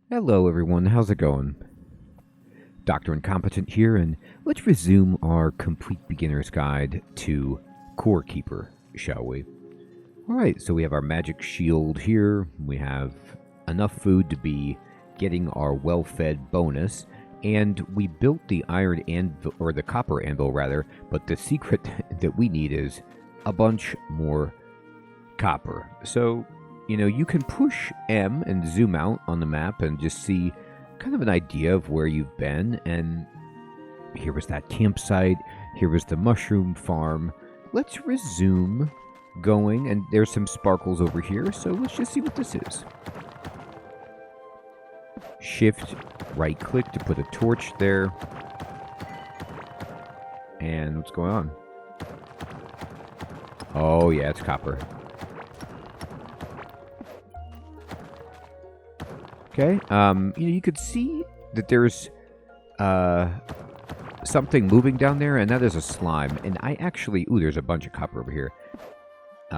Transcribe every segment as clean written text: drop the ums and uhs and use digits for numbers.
Hello everyone, how's it going? Dr. Incompetent here, and let's resume our complete beginner's guide to Core Keeper, shall we? Alright, so we have our magic shield here, we have enough food to be getting our well-fed bonus, and we built the iron anvil, or the copper anvil rather, but the secret that we need is a bunch more copper. So you can push M and zoom out on the map and just see kind of an idea of where you've been. And here was that campsite. Here was the mushroom farm. Let's resume going. And there's some sparkles over here. So let's just see what this is. Shift, right click to put a torch there. And what's going on? Oh, yeah, it's copper. Okay, you could see that there's something moving down there, and that is a slime. And I actually, there's a bunch of copper over here.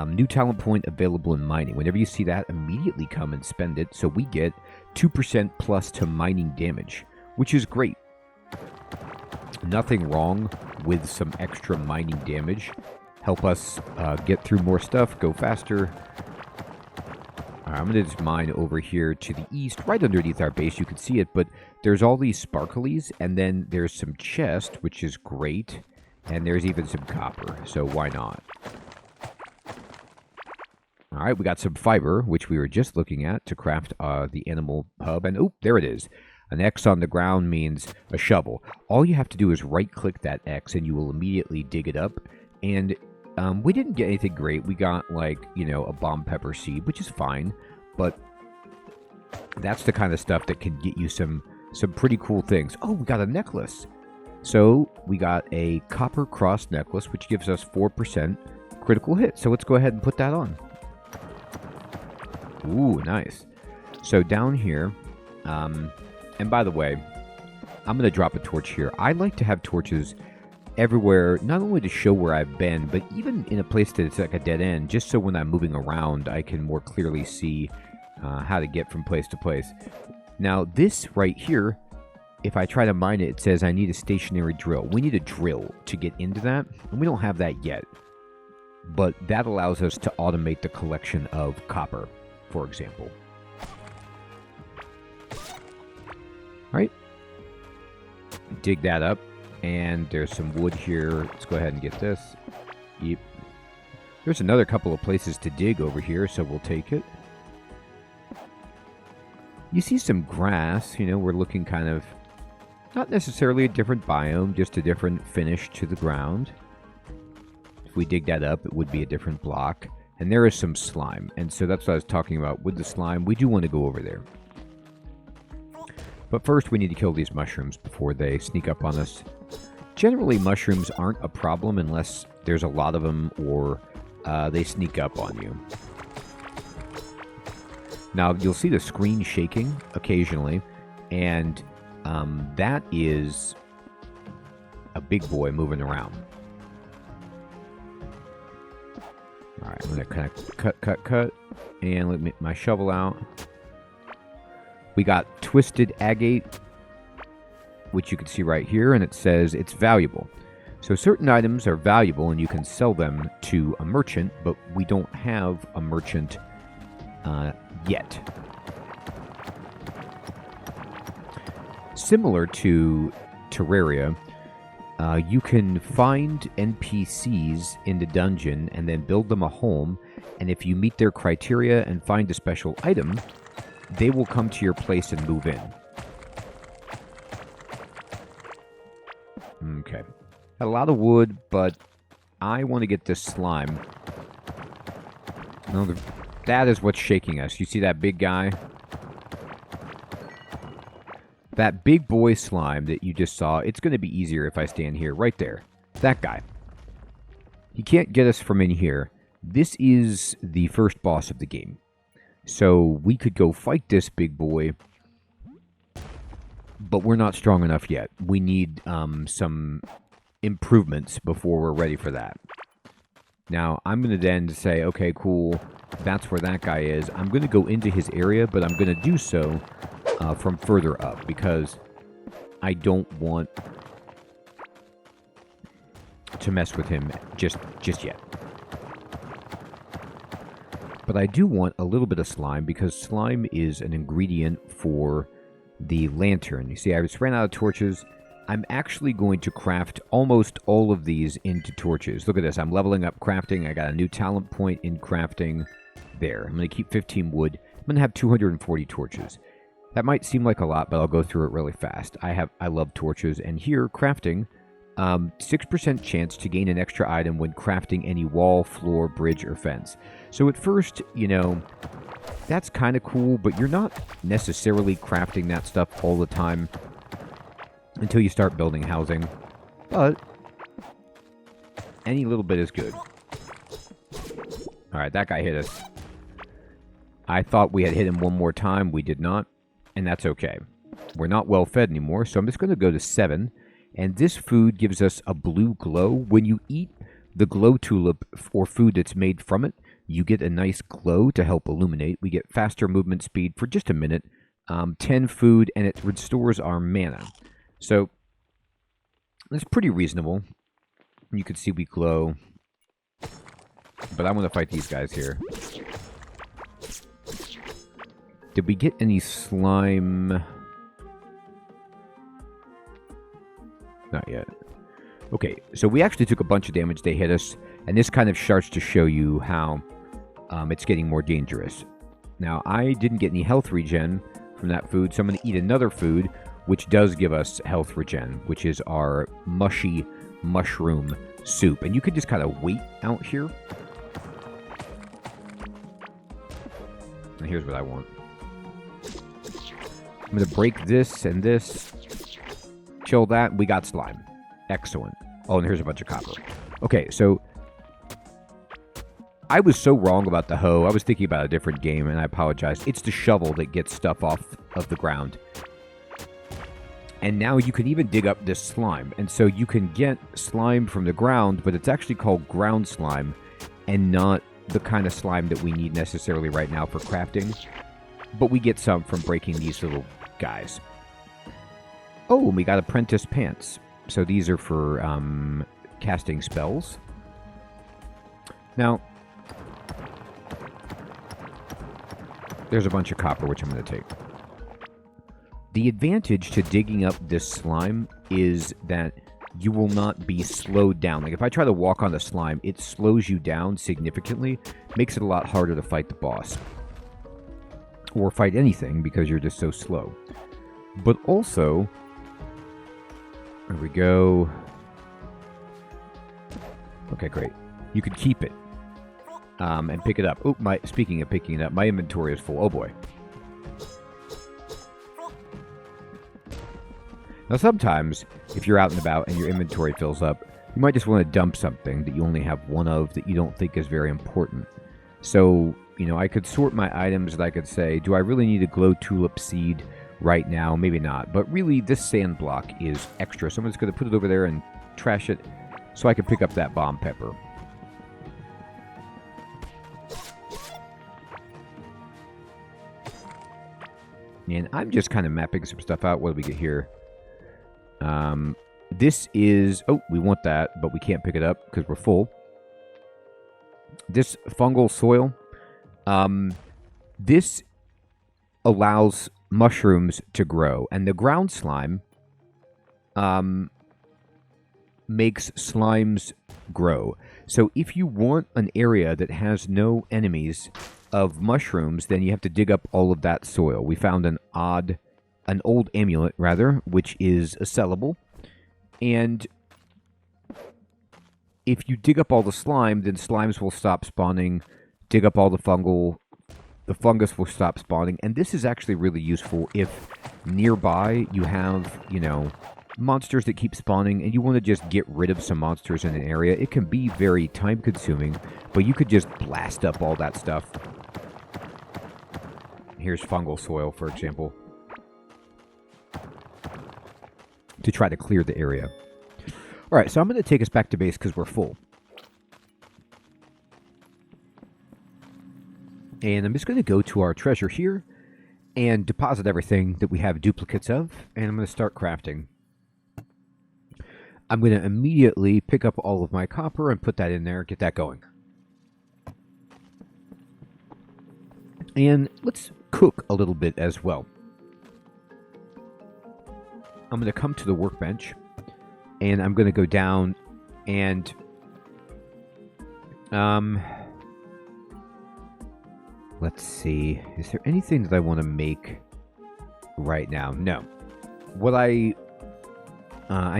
New talent point available in mining. Whenever you see that, immediately come and spend it. So we get 2% plus to mining damage, which is great. Nothing wrong with some extra mining damage. Help us get through more stuff, go faster. I'm going to just mine over here to the east, right underneath our base. You can see it, but there's all these sparklies, and then there's some chest, which is great, and there's even some copper, so why not? All right, we got some fiber, which we were just looking at to craft the animal hub, and there it is. An X on the ground means a shovel. All you have to do is right-click that X, and you will immediately dig it up, and we didn't get anything great. We got, a bomb pepper seed, which is fine. But that's the kind of stuff that can get you some pretty cool things. Oh, we got a necklace. So we got a copper cross necklace, which gives us 4% critical hit. So let's go ahead and put that on. Ooh, nice. So down here, and by the way, I'm going to drop a torch here. I like to have torches everywhere, not only to show where I've been, but even in a place that's like a dead end, just so when I'm moving around, I can more clearly see how to get from place to place. Now, this right here, if I try to mine it, it says I need a stationary drill. We need a drill to get into that, and we don't have that yet. But that allows us to automate the collection of copper, for example. All right. Dig that up. And there's some wood here. Let's go ahead and get this. Yep. There's another couple of places to dig over here, so we'll take it. You see some grass. We're looking kind of, not necessarily a different biome, just a different finish to the ground. If we dig that up, it would be a different block. And there is some slime. And so that's what I was talking about with the slime. We do want to go over there. But first, we need to kill these mushrooms before they sneak up on us. Generally, mushrooms aren't a problem unless there's a lot of them or they sneak up on you. Now, you'll see the screen shaking occasionally, and that is a big boy moving around. All right, I'm going to kind of cut, and let me my shovel out. We got twisted agate, which you can see right here, and it says it's valuable. So certain items are valuable, and you can sell them to a merchant, but we don't have a merchant yet. Similar to Terraria, you can find NPCs in the dungeon and then build them a home, and if you meet their criteria and find a special item, they will come to your place and move in. Okay. Got a lot of wood, but I want to get this slime. No, that is what's shaking us. You see that big guy? That big boy slime that you just saw, it's going to be easier if I stand here. Right there. That guy. He can't get us from in here. This is the first boss of the game. So we could go fight this big boy, but we're not strong enough yet. We need some improvements before we're ready for that. Now, I'm going to then say, okay, cool, that's where that guy is. I'm going to go into his area, but I'm going to do so from further up, because I don't want to mess with him just yet. But I do want a little bit of slime, because slime is an ingredient for the lantern. You see, I just ran out of torches. I'm actually going to craft almost all of these into torches. Look at this. I'm leveling up crafting. I got a new talent point in crafting. There. I'm going to keep 15 wood. I'm going to have 240 torches. That might seem like a lot, but I'll go through it really fast. I love torches. And here, crafting, 6% chance to gain an extra item when crafting any wall, floor, bridge, or fence. So at first, you know, that's kind of cool, but you're not necessarily crafting that stuff all the time until you start building housing. But any little bit is good. Alright, that guy hit us. I thought we had hit him one more time. We did not, and that's okay. We're not well fed anymore, so I'm just going to go to 7. And this food gives us a blue glow. When you eat the glow tulip or food that's made from it, you get a nice glow to help illuminate. We get faster movement speed for just a minute, 10 food, and it restores our mana. So that's pretty reasonable. You can see we glow. But I want to fight these guys here. Did we get any slime? Not yet. Okay, so we actually took a bunch of damage. They hit us, and this kind of starts to show you how it's getting more dangerous. Now, I didn't get any health regen from that food, so I'm going to eat another food, which does give us health regen, which is our mushy mushroom soup. And you can just kind of wait out here. And here's what I want. I'm going to break this and this. Chill that. We got slime. Excellent. Oh, and here's a bunch of copper. Okay, so I was so wrong about the hoe. I was thinking about a different game, and I apologize. It's the shovel that gets stuff off of the ground. And now you can even dig up this slime. And so you can get slime from the ground, but it's actually called ground slime and not the kind of slime that we need necessarily right now for crafting. But we get some from breaking these little guys. Oh, and we got apprentice pants. So these are for casting spells. Now, there's a bunch of copper, which I'm going to take. The advantage to digging up this slime is that you will not be slowed down. Like, if I try to walk on the slime, it slows you down significantly. Makes it a lot harder to fight the boss. Or fight anything, because you're just so slow. But also, there we go. Okay, great. You could keep it. And pick it up. Oh, speaking of picking it up, my inventory is full. Oh, boy. Now, sometimes, if you're out and about and your inventory fills up, you might just want to dump something that you only have one of that you don't think is very important. So, you know, I could sort my items and I could say, do I really need a glow tulip seed right now? Maybe not. But really, this sand block is extra. So I'm just going to put it over there and trash it so I can pick up that bomb pepper. And I'm just kind of mapping some stuff out. What do we get here? This is... Oh, we want that, but we can't pick it up because we're full. This fungal soil. This allows mushrooms to grow. And the ground slime makes slimes grow. So if you want an area that has no enemies of mushrooms, then you have to dig up all of that soil. We found an old amulet, rather, which is sellable. And if you dig up all the slime, then slimes will stop spawning. Dig up all the fungus will stop spawning. And this is actually really useful if nearby you have, you know, monsters that keep spawning and you want to just get rid of some monsters in an area. It can be very time consuming, but you could just blast up all that stuff. Here's fungal soil, for example, to try to clear the area. All right, so I'm going to take us back to base because we're full. And I'm just going to go to our treasure here. and deposit everything that we have duplicates of, and I'm going to start crafting. I'm going to immediately pick up all of my copper and put that in there, get that going. And let's cook a little bit as well. I'm going to come to the workbench, and I'm going to go down and let's see. Is there anything that I want to make right now? No. What I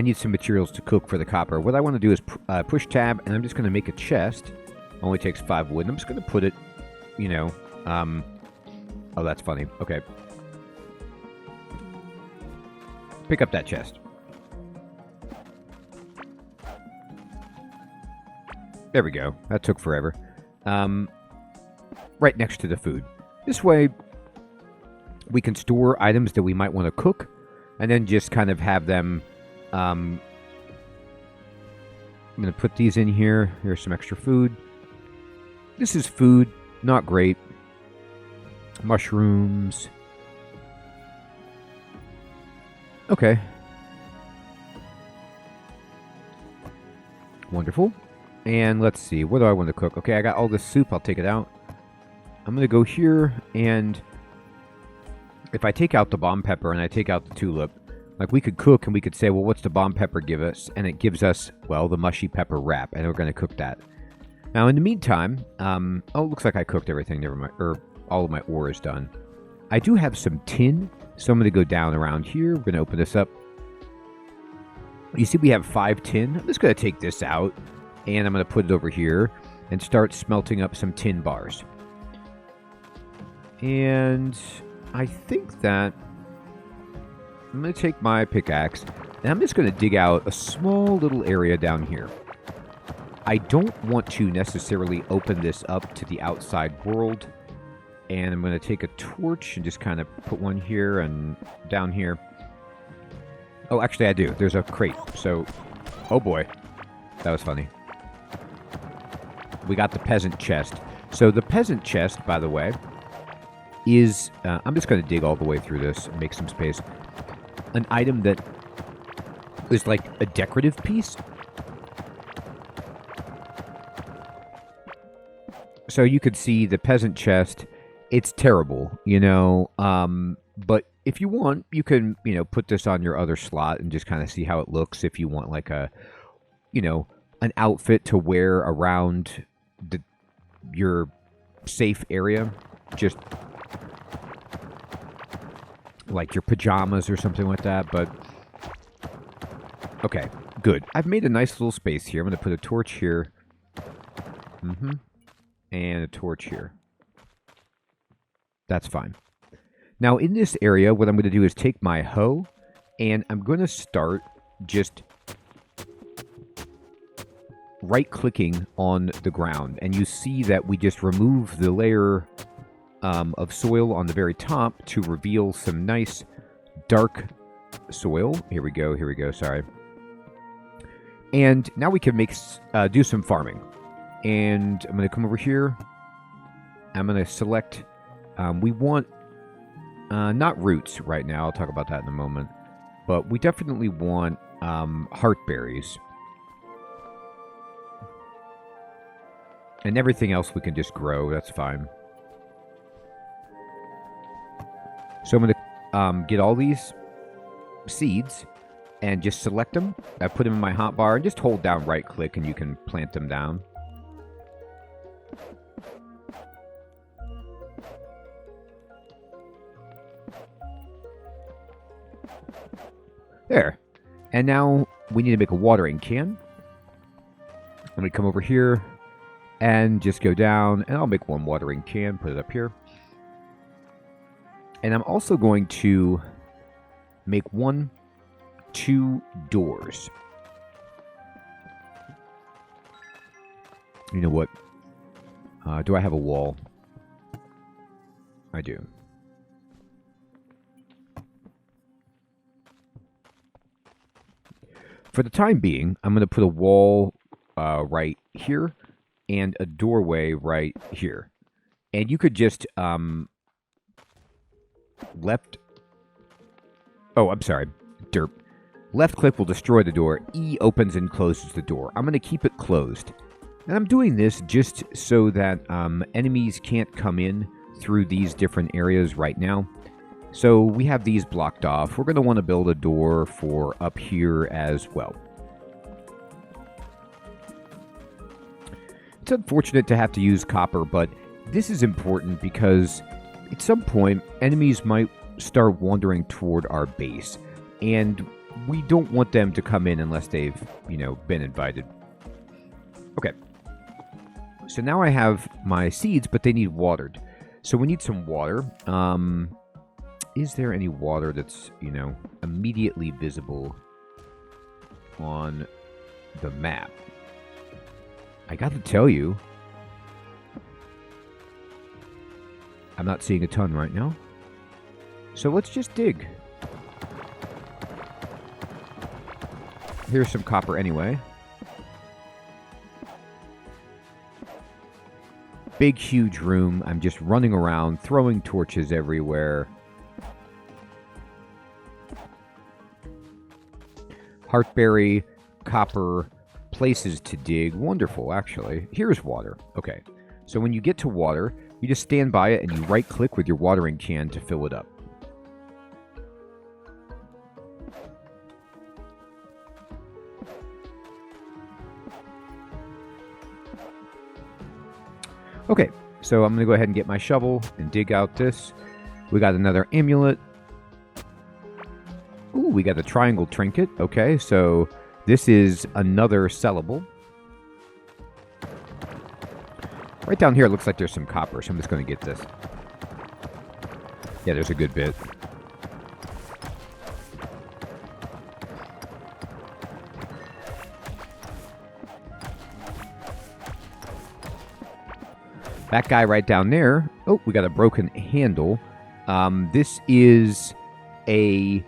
need some materials to cook for the copper. What I want to do is push tab, and I'm just going to make a chest. Only takes 5 wood. And I'm just going to put it, you know, oh, that's funny. Okay. Pick up that chest. There we go. That took forever. Right next to the food. This way, we can store items that we might want to cook, and then just kind of have them. I'm going to put these in here. Here's some extra food. This is food. Not great. Mushrooms. Okay. Wonderful. And let's see. What do I want to cook? Okay, I got all this soup. I'll take it out. I'm going to go here, and if I take out the bomb pepper and I take out the tulip, like we could cook and we could say, well, what's the bomb pepper give us? And it gives us, well, the mushy pepper wrap, and we're going to cook that. Now, in the meantime, oh, it looks like I cooked everything. Never mind. Or all of my ore is done. I do have some tin, so I'm going to go down around here. We're going to open this up. You see we have 5 tin. I'm just going to take this out, and I'm going to put it over here and start smelting up some tin bars. And I think that I'm going to take my pickaxe, and I'm just going to dig out a small little area down here. I don't want to necessarily open this up to the outside world, and I'm going to take a torch and just kind of put one here and down here. Oh, actually I do. There's a crate, so... Oh boy. That was funny. We got the peasant chest. So the peasant chest, by the way, is... I'm just going to dig all the way through this and make some space. An item that is like a decorative piece. So you could see the peasant chest. It's terrible, you know, but if you want, you can, you know, put this on your other slot and just kind of see how it looks if you want like a, you know, an outfit to wear around your safe area. Just like your pajamas or something like that, but okay, good. I've made a nice little space here. I'm going to put a torch here. And a torch here. That's fine. Now, in this area, what I'm going to do is take my hoe, and I'm going to start just right-clicking on the ground. And you see that we just remove the layer of soil on the very top to reveal some nice dark soil. Here we go, sorry. And now we can make do some farming. And I'm going to come over here. I'm going to select... we want... not roots right now. I'll talk about that in a moment. But we definitely want heartberries. And everything else we can just grow. That's fine. So I'm going to get all these seeds and just select them. I put them in my hotbar and just hold down right click and you can plant them down. There. And now we need to make a watering can. I'm going to come over here and just go down, and I'll make one watering can, put it up here. And I'm also going to make 2 doors. You know what? Do I have a wall? I do. For the time being, I'm going to put a wall right here and a doorway right here. And you could just Left... Oh, I'm sorry. Derp. Left click will destroy the door. E opens and closes the door. I'm going to keep it closed. And I'm doing this just so that enemies can't come in through these different areas right now. So we have these blocked off. We're going to want to build a door for up here as well. It's unfortunate to have to use copper, but this is important because at some point enemies might start wandering toward our base. And we don't want them to come in unless they've, been invited. Okay. So now I have my seeds, but they need watered. So we need some water. Is there any water that's, immediately visible on the map? I got to tell you, I'm not seeing a ton right now. So let's just dig. Here's some copper anyway. Big, huge room. I'm just running around, throwing torches everywhere. Heartberry, copper, places to dig. Wonderful, actually. Here's water. Okay. So when you get to water, you just stand by it and you right-click with your watering can to fill it up. Okay, so I'm going to go ahead and get my shovel and dig out this. We got another amulet. Ooh, we got a triangle trinket. Okay, so this is another sellable. Right down here, it looks like there's some copper, so I'm just going to get this. Yeah, there's a good bit. That guy right down there. Oh, we got a broken handle. This is a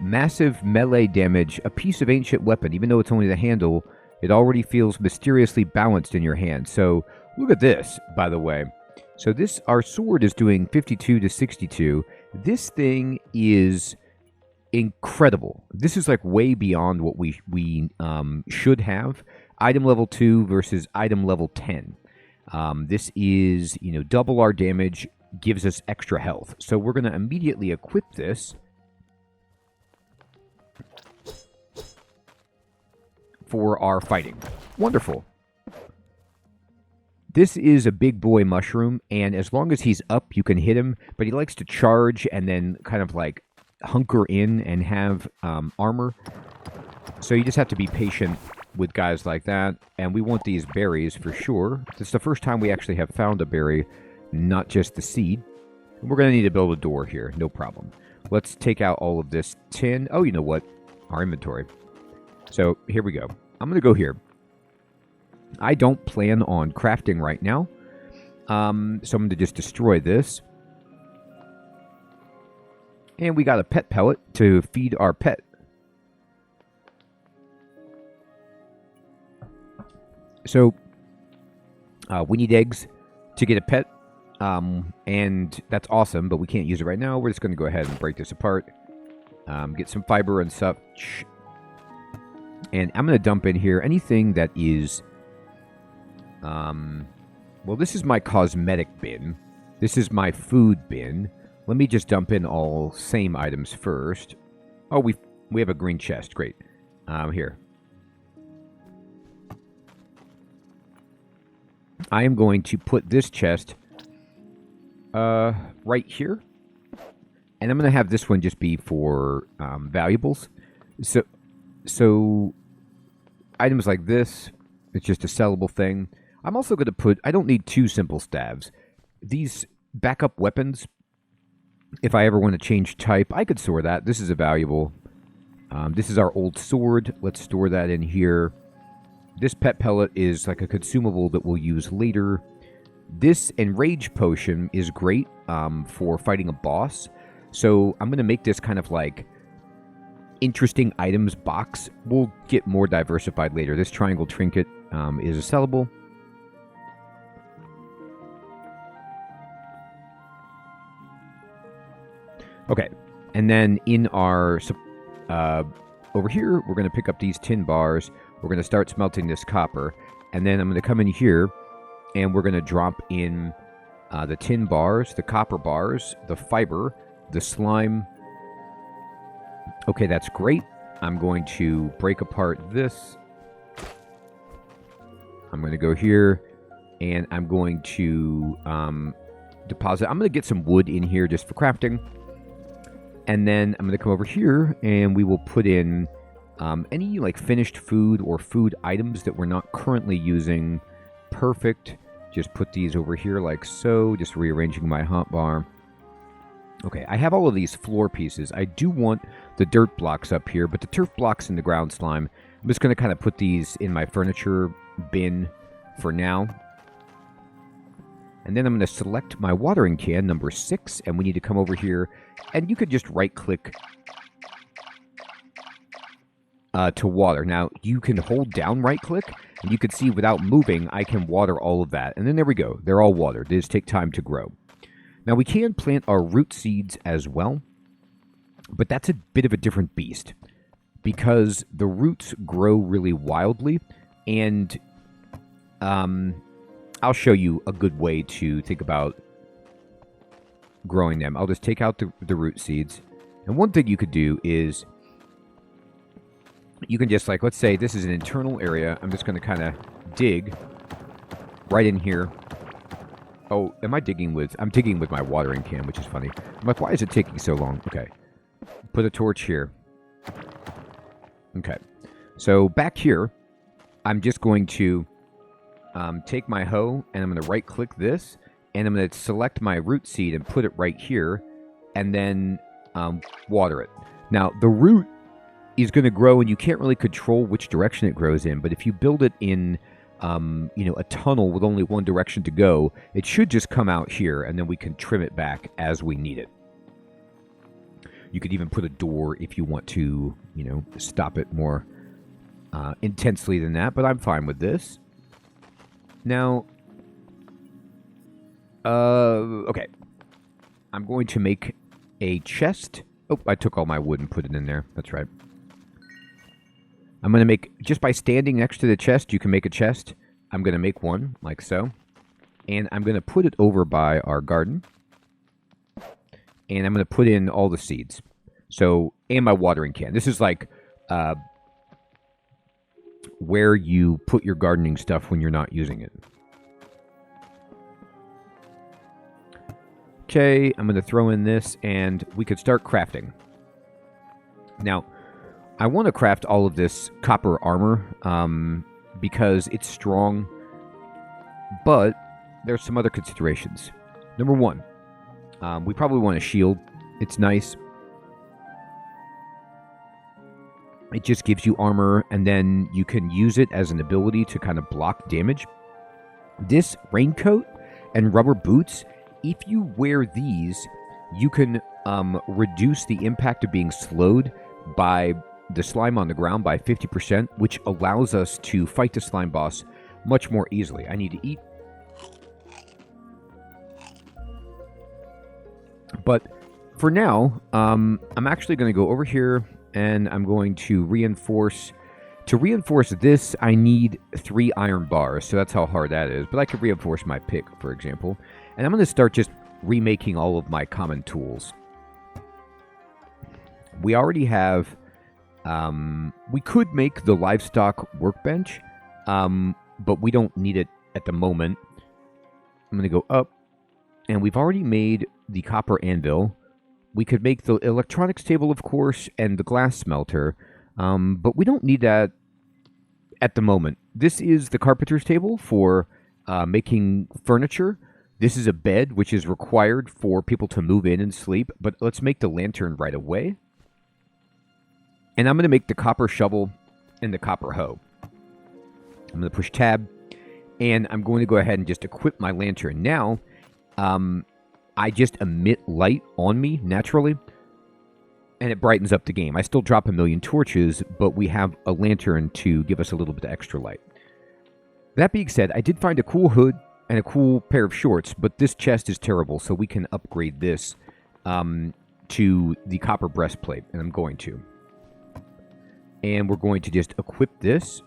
massive melee damage, a piece of ancient weapon. Even though it's only the handle, it already feels mysteriously balanced in your hand. So look at this, by the way. So our sword is doing 52 to 62. This thing is incredible. This is like way beyond what we should have. Item level 2 versus item level 10. This is, double our damage, gives us extra health. So we're going to immediately equip this for our fighting. Wonderful. This is a big boy mushroom, and as long as he's up, you can hit him, but he likes to charge and then kind of like hunker in and have armor. So you just have to be patient with guys like that, and we want these berries for sure. It's the first time we actually have found a berry, not just the seed. We're going to need to build a door here, no problem. Let's take out all of this tin. Oh, you know what? Our inventory. So here we go. I'm going to go here. I don't plan on crafting right now, so I'm going to just destroy this. And we got a pet pellet to feed our pet. So, we need eggs to get a pet, and that's awesome, but we can't use it right now. We're just going to go ahead and break this apart, get some fiber and such, and I'm going to dump in here anything that is, well, this is my cosmetic bin. This is my food bin. Let me just dump in all same items first. Oh, we have a green chest. Great. Here. I am going to put this chest right here. And I'm going to have this one just be for valuables. So items like this, it's just a sellable thing. I'm also going to put, I don't need 2 simple staves. These backup weapons, if I ever want to change type, I could store that. This is a valuable. This is our old sword. Let's store that in here. This pet pellet is like a consumable that we'll use later. This enrage potion is great for fighting a boss. So I'm going to make this kind of like interesting items box. We'll get more diversified later. This triangle trinket is a sellable. Okay, and then in our over here, we're going to pick up these tin bars. We're going to start smelting this copper, and then I'm going to come in here, and we're going to drop in the tin bars, the copper bars, the fiber, the slime. Okay, that's great. I'm going to break apart this. I'm going to go here, and I'm going to deposit. I'm going to get some wood in here just for crafting. And then I'm going to come over here, and we will put in any like finished food or food items that we're not currently using. Perfect. Just put these over here like so, just rearranging my hotbar. Okay, I have all of these floor pieces. I do want the dirt blocks up here, but the turf blocks in the ground slime, I'm just going to kind of put these in my furniture bin for now. And then I'm going to select my watering can, number 6, and we need to come over here, and you could just right-click to water. Now, you can hold down right-click, and you can see without moving, I can water all of that. And then there we go. They're all watered. They just take time to grow. Now, we can plant our root seeds as well, but that's a bit of a different beast because the roots grow really wildly, and I'll show you a good way to think about growing them. I'll just take out the root seeds, and one thing you could do is you can just, like, let's say this is an internal area. I'm just going to kind of dig right in here. Oh, am I digging with... I'm digging with my watering can, which is funny. I'm like, why is it taking so long? Okay. Put a torch here. Okay. So back here, I'm just going to take my hoe, and I'm going to right-click this, and I'm going to select my root seed and put it right here, and then water it. Now, the root is going to grow, and you can't really control which direction it grows in, but if you build it in a tunnel with only one direction to go, it should just come out here, and then we can trim it back as we need it. You could even put a door if you want to, stop it more intensely than that, but I'm fine with this. Now, okay. I'm going to make a chest. Oh, I took all my wood and put it in there. That's right. I'm going to make, just by standing next to the chest, you can make a chest. I'm going to make one, like so. And I'm going to put it over by our garden. And I'm going to put in all the seeds. So, and my watering can. This is like where you put your gardening stuff when you're not using it. Okay, I'm going to throw in this, and we could start crafting. Now, I want to craft all of this copper armor because it's strong, but there's some other considerations. Number one, we probably want a shield. It's nice. It just gives you armor, and then you can use it as an ability to kind of block damage. This raincoat and rubber boots, if you wear these, you can reduce the impact of being slowed by the slime on the ground by 50%, which allows us to fight the slime boss much more easily. I need to eat. But for now, I'm actually going to go over here, and I'm going to reinforce. To reinforce this, I need 3 iron bars, so that's how hard that is. But I could reinforce my pick, for example. And I'm going to start just remaking all of my common tools. We already have... we could make the livestock workbench, but we don't need it at the moment. I'm going to go up, and we've already made the copper anvil. We could make the electronics table, of course, and the glass smelter, but we don't need that at the moment. This is the carpenter's table for making furniture. This is a bed, which is required for people to move in and sleep, but let's make the lantern right away. And I'm going to make the copper shovel and the copper hoe. I'm going to push tab, and I'm going to go ahead and just equip my lantern. Now, I just emit light on me naturally, and it brightens up the game. I still drop a million torches, but we have a lantern to give us a little bit of extra light. That being said, I did find a cool hood and a cool pair of shorts, but this chest is terrible, so we can upgrade this to the copper breastplate, and I'm going to. And we're going to just equip this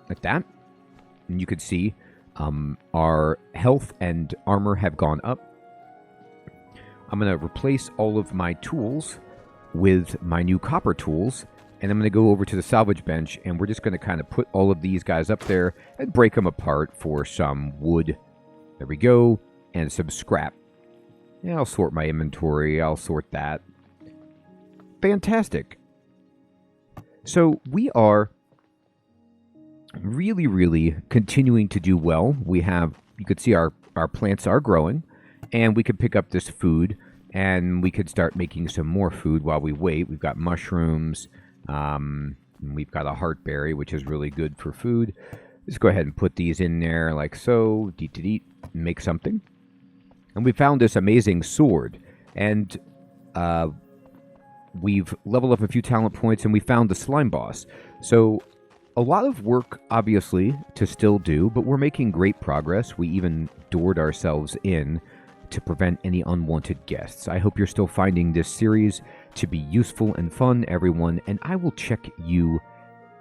like that. And you can see our health and armor have gone up. I'm going to replace all of my tools with my new copper tools. And I'm going to go over to the salvage bench, and we're just going to kind of put all of these guys up there and break them apart for some wood. There we go. And some scrap. Yeah, I'll sort my inventory. I'll sort that. Fantastic. So we are really, really continuing to do well. We have, you could see our plants are growing, and we could pick up this food, and we could start making some more food while we wait. We've got mushrooms. We've got a heartberry, which is really good for food. Let's go ahead and put these in there like so. Make something. And we found this amazing sword. And we've leveled up a few talent points, and we found the slime boss. So a lot of work, obviously, to still do, but we're making great progress. We even doored ourselves in to prevent any unwanted guests. I hope you're still finding this series to be useful and fun, everyone, and I will check you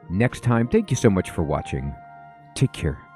next time. Thank you so much for watching. Take care.